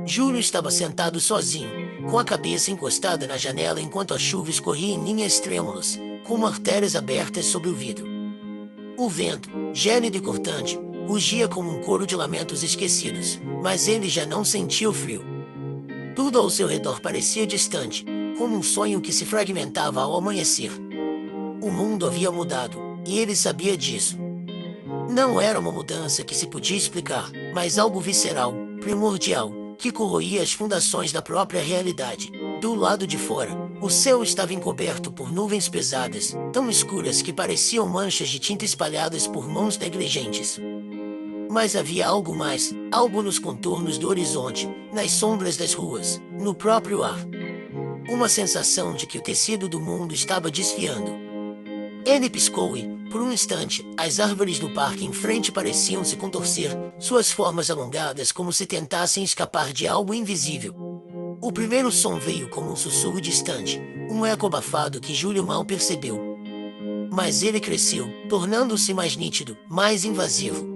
Júlio estava sentado sozinho, com a cabeça encostada na janela enquanto a chuva escorria em linhas trêmulas, como artérias abertas sobre o vidro. O vento, gélido e cortante, rugia como um coro de lamentos esquecidos, mas ele já não sentia o frio. Tudo ao seu redor parecia distante, como um sonho que se fragmentava ao amanhecer. O mundo havia mudado, e ele sabia disso. Não era uma mudança que se podia explicar, mas algo visceral, primordial, que corroía as fundações da própria realidade. Do lado de fora, o céu estava encoberto por nuvens pesadas, tão escuras que pareciam manchas de tinta espalhadas por mãos negligentes. Mas havia algo mais, algo nos contornos do horizonte, nas sombras das ruas, no próprio ar. Uma sensação de que o tecido do mundo estava desfiando. Ele piscou e, por um instante, as árvores do parque em frente pareciam se contorcer, suas formas alongadas como se tentassem escapar de algo invisível. O primeiro som veio como um sussurro distante, um eco abafado que Júlio mal percebeu. Mas ele cresceu, tornando-se mais nítido, mais invasivo.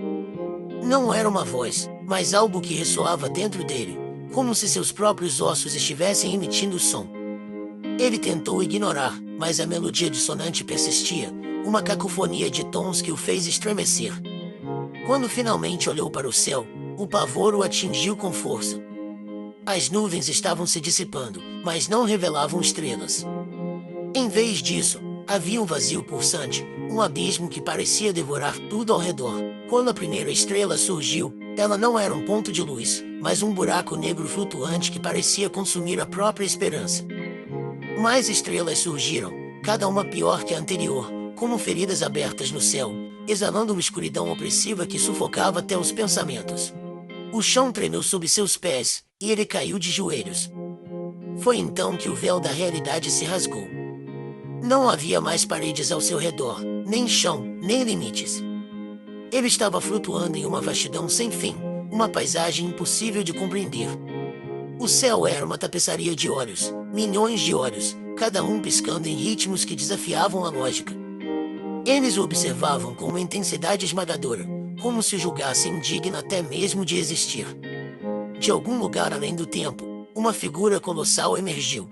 Não era uma voz, mas algo que ressoava dentro dele, como se seus próprios ossos estivessem emitindo som. Ele tentou ignorar, mas a melodia dissonante persistia, uma cacofonia de tons que o fez estremecer. Quando finalmente olhou para o céu, o pavor o atingiu com força. As nuvens estavam se dissipando, mas não revelavam estrelas. Em vez disso, havia um vazio pulsante, um abismo que parecia devorar tudo ao redor. Quando a primeira estrela surgiu, ela não era um ponto de luz, mas um buraco negro flutuante que parecia consumir a própria esperança. Mais estrelas surgiram, cada uma pior que a anterior, como feridas abertas no céu, exalando uma escuridão opressiva que sufocava até os pensamentos. O chão tremeu sob seus pés, e ele caiu de joelhos. Foi então que o véu da realidade se rasgou. Não havia mais paredes ao seu redor, nem chão, nem limites. Ele estava flutuando em uma vastidão sem fim, uma paisagem impossível de compreender. O céu era uma tapeçaria de olhos, milhões de olhos, cada um piscando em ritmos que desafiavam a lógica. Eles o observavam com uma intensidade esmagadora, como se o julgassem indigno até mesmo de existir. De algum lugar além do tempo, uma figura colossal emergiu.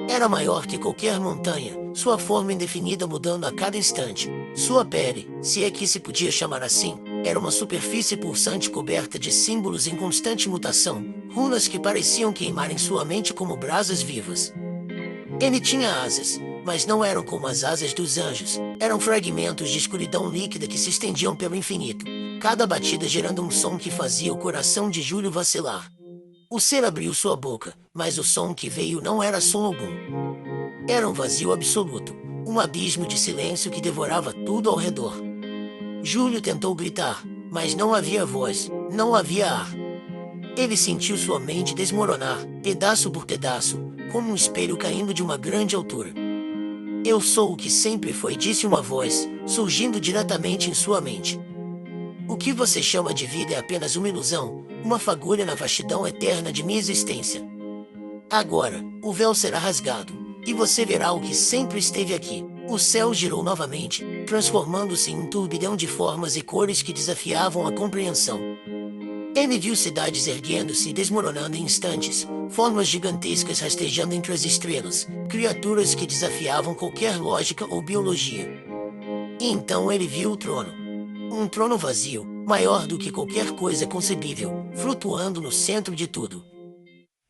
Era maior que qualquer montanha, sua forma indefinida mudando a cada instante. Sua pele, se é que se podia chamar assim, era uma superfície pulsante coberta de símbolos em constante mutação, runas que pareciam queimar em sua mente como brasas vivas. Ele tinha asas, mas não eram como as asas dos anjos, eram fragmentos de escuridão líquida que se estendiam pelo infinito, cada batida gerando um som que fazia o coração de Júlio vacilar. O ser abriu sua boca, mas o som que veio não era som algum. Era um vazio absoluto, um abismo de silêncio que devorava tudo ao redor. Júlio tentou gritar, mas não havia voz, não havia ar. Ele sentiu sua mente desmoronar, pedaço por pedaço, como um espelho caindo de uma grande altura. Eu sou o que sempre foi, disse uma voz, surgindo diretamente em sua mente. O que você chama de vida é apenas uma ilusão, uma fagulha na vastidão eterna de minha existência. Agora, o véu será rasgado, e você verá o que sempre esteve aqui. O céu girou novamente, transformando-se em um turbilhão de formas e cores que desafiavam a compreensão. Ele viu cidades erguendo-se e desmoronando em instantes, formas gigantescas rastejando entre as estrelas, criaturas que desafiavam qualquer lógica ou biologia. E então ele viu o trono. Um trono vazio, maior do que qualquer coisa concebível, flutuando no centro de tudo.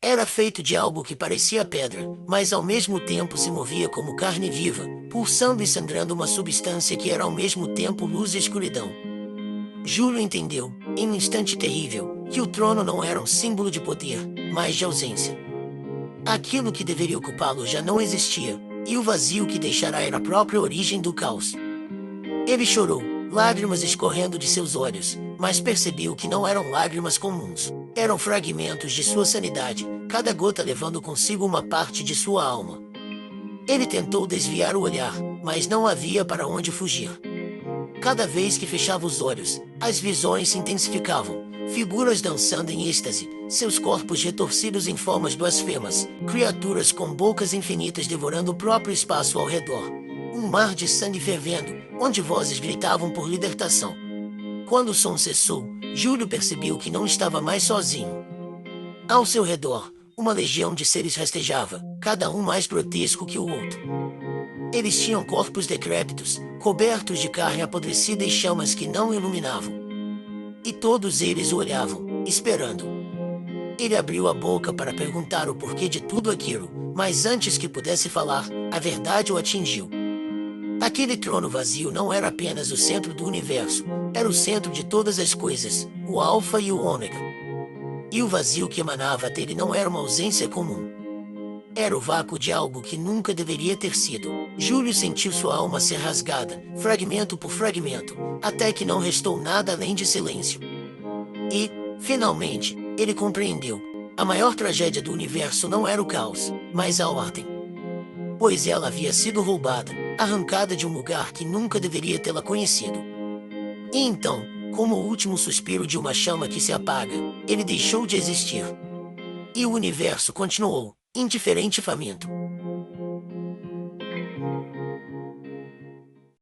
Era feito de algo que parecia pedra, mas ao mesmo tempo se movia como carne viva, pulsando e sangrando uma substância que era ao mesmo tempo luz e escuridão. Júlio entendeu, em um instante terrível, que o trono não era um símbolo de poder, mas de ausência. Aquilo que deveria ocupá-lo já não existia, e o vazio que deixará era a própria origem do caos. Ele chorou, lágrimas escorrendo de seus olhos, mas percebeu que não eram lágrimas comuns. Eram fragmentos de sua sanidade, cada gota levando consigo uma parte de sua alma. Ele tentou desviar o olhar, mas não havia para onde fugir. Cada vez que fechava os olhos, as visões se intensificavam, figuras dançando em êxtase, seus corpos retorcidos em formas blasfemas, criaturas com bocas infinitas devorando o próprio espaço ao redor. Um mar de sangue fervendo, onde vozes gritavam por libertação. Quando o som cessou, Júlio percebeu que não estava mais sozinho. Ao seu redor, uma legião de seres rastejava, cada um mais grotesco que o outro. Eles tinham corpos decrépitos, cobertos de carne apodrecida e chamas que não iluminavam. E todos eles o olhavam, esperando. Ele abriu a boca para perguntar o porquê de tudo aquilo, mas antes que pudesse falar, a verdade o atingiu. Aquele trono vazio não era apenas o centro do universo, era o centro de todas as coisas, o Alfa e o Ômega. E o vazio que emanava dele não era uma ausência comum. Era o vácuo de algo que nunca deveria ter sido. Júlio sentiu sua alma ser rasgada, fragmento por fragmento, até que não restou nada além de silêncio. E, finalmente, ele compreendeu. A maior tragédia do universo não era o caos, mas a ordem. Pois ela havia sido roubada, arrancada de um lugar que nunca deveria tê-la conhecido. E então, como o último suspiro de uma chama que se apaga, ele deixou de existir. E o universo continuou, indiferente e faminto.